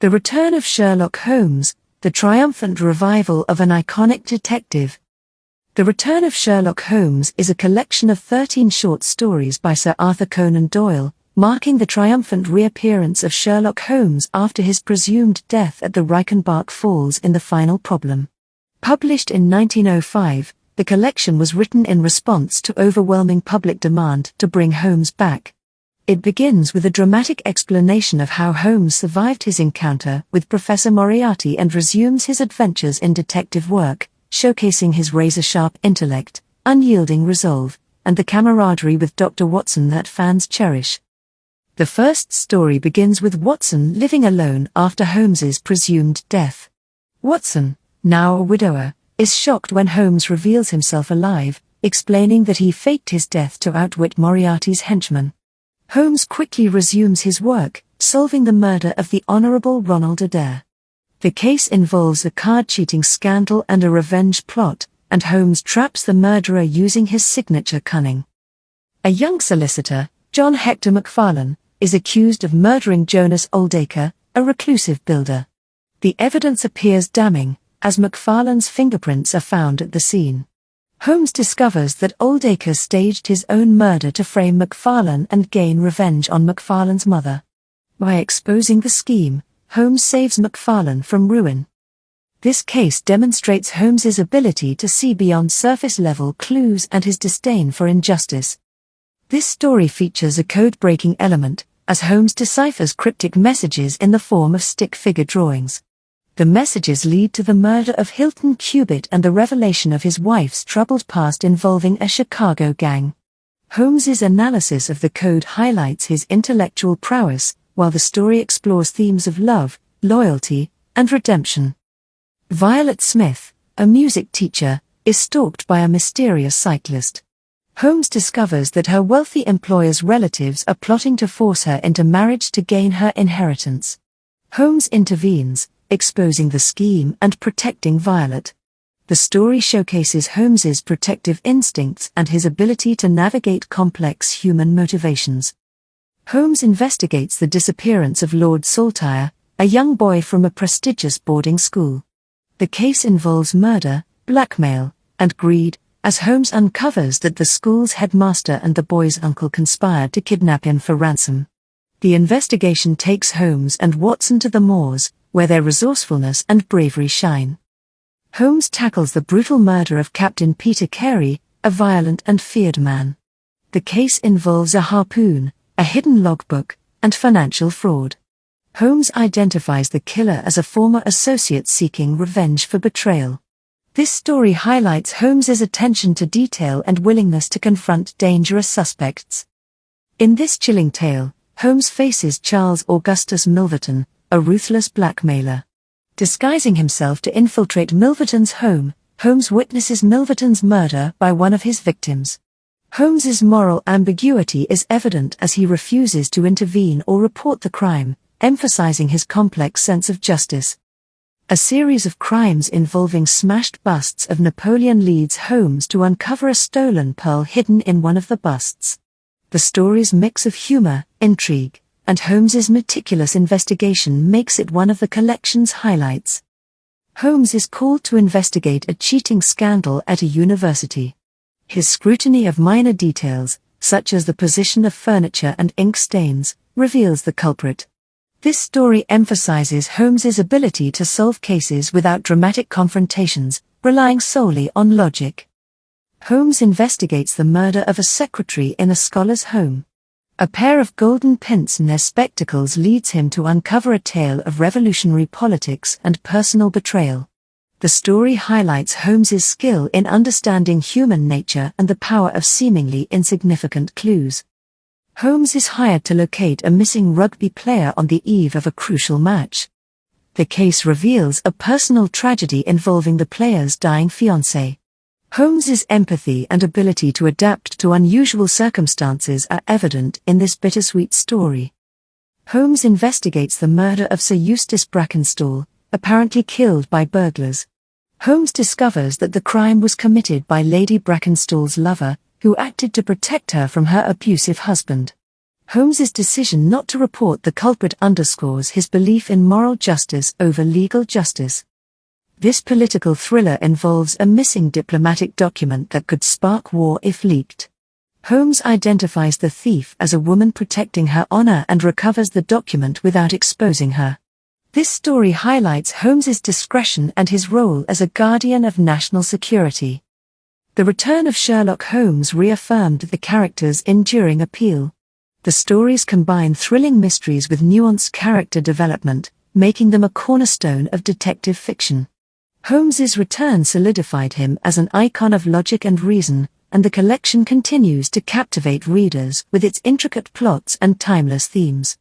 The Return of Sherlock Holmes, the triumphant revival of an iconic detective. The Return of Sherlock Holmes is a collection of 13 short stories by Sir Arthur Conan Doyle, marking the triumphant reappearance of Sherlock Holmes after his presumed death at the Reichenbach Falls in The Final Problem. Published in 1905, the collection was written in response to overwhelming public demand to bring Holmes back. It begins with a dramatic explanation of how Holmes survived his encounter with Professor Moriarty and resumes his adventures in detective work, showcasing his razor-sharp intellect, unyielding resolve, and the camaraderie with Dr. Watson that fans cherish. The first story begins with Watson living alone after Holmes's presumed death. Watson, now a widower, is shocked when Holmes reveals himself alive, explaining that he faked his death to outwit Moriarty's henchman. Holmes quickly resumes his work, solving the murder of the Honorable Ronald Adair. The case involves a card-cheating scandal and a revenge plot, and Holmes traps the murderer using his signature cunning. A young solicitor, John Hector McFarlane, is accused of murdering Jonas Oldacre, a reclusive builder. The evidence appears damning, as McFarlane's fingerprints are found at the scene. Holmes discovers that Oldacre staged his own murder to frame McFarlane and gain revenge on McFarlane's mother. By exposing the scheme, Holmes saves McFarlane from ruin. This case demonstrates Holmes's ability to see beyond surface-level clues and his disdain for injustice. This story features a code-breaking element, as Holmes deciphers cryptic messages in the form of stick figure drawings. The messages lead to the murder of Hilton Cubitt and the revelation of his wife's troubled past involving a Chicago gang. Holmes's analysis of the code highlights his intellectual prowess, while the story explores themes of love, loyalty, and redemption. Violet Smith, a music teacher, is stalked by a mysterious cyclist. Holmes discovers that her wealthy employer's relatives are plotting to force her into marriage to gain her inheritance. Holmes intervenes, exposing the scheme and protecting Violet. The story showcases Holmes's protective instincts and his ability to navigate complex human motivations. Holmes investigates the disappearance of Lord Saltire, a young boy from a prestigious boarding school. The case involves murder, blackmail, and greed, as Holmes uncovers that the school's headmaster and the boy's uncle conspired to kidnap him for ransom. The investigation takes Holmes and Watson to the moors, where their resourcefulness and bravery shine. Holmes tackles the brutal murder of Captain Peter Carey, a violent and feared man. The case involves a harpoon, a hidden logbook, and financial fraud. Holmes identifies the killer as a former associate seeking revenge for betrayal. This story highlights Holmes's attention to detail and willingness to confront dangerous suspects. In this chilling tale, Holmes faces Charles Augustus Milverton, a ruthless blackmailer. Disguising himself to infiltrate Milverton's home, Holmes witnesses Milverton's murder by one of his victims. Holmes's moral ambiguity is evident as he refuses to intervene or report the crime, emphasizing his complex sense of justice. A series of crimes involving smashed busts of Napoleon leads Holmes to uncover a stolen pearl hidden in one of the busts. The story's mix of humor, intrigue, and Holmes's meticulous investigation makes it one of the collection's highlights. Holmes is called to investigate a cheating scandal at a university. His scrutiny of minor details, such as the position of furniture and ink stains, reveals the culprit. This story emphasizes Holmes's ability to solve cases without dramatic confrontations, relying solely on logic. Holmes investigates the murder of a secretary in a scholar's home. A pair of golden pince-nez spectacles leads him to uncover a tale of revolutionary politics and personal betrayal. The story highlights Holmes's skill in understanding human nature and the power of seemingly insignificant clues. Holmes is hired to locate a missing rugby player on the eve of a crucial match. The case reveals a personal tragedy involving the player's dying fiancé. Holmes's empathy and ability to adapt to unusual circumstances are evident in this bittersweet story. Holmes investigates the murder of Sir Eustace Brackenstall, apparently killed by burglars. Holmes discovers that the crime was committed by Lady Brackenstall's lover, who acted to protect her from her abusive husband. Holmes's decision not to report the culprit underscores his belief in moral justice over legal justice. This political thriller involves a missing diplomatic document that could spark war if leaked. Holmes identifies the thief as a woman protecting her honor and recovers the document without exposing her. This story highlights Holmes's discretion and his role as a guardian of national security. The Return of Sherlock Holmes reaffirmed the character's enduring appeal. The stories combine thrilling mysteries with nuanced character development, making them a cornerstone of detective fiction. Holmes's return solidified him as an icon of logic and reason, and the collection continues to captivate readers with its intricate plots and timeless themes.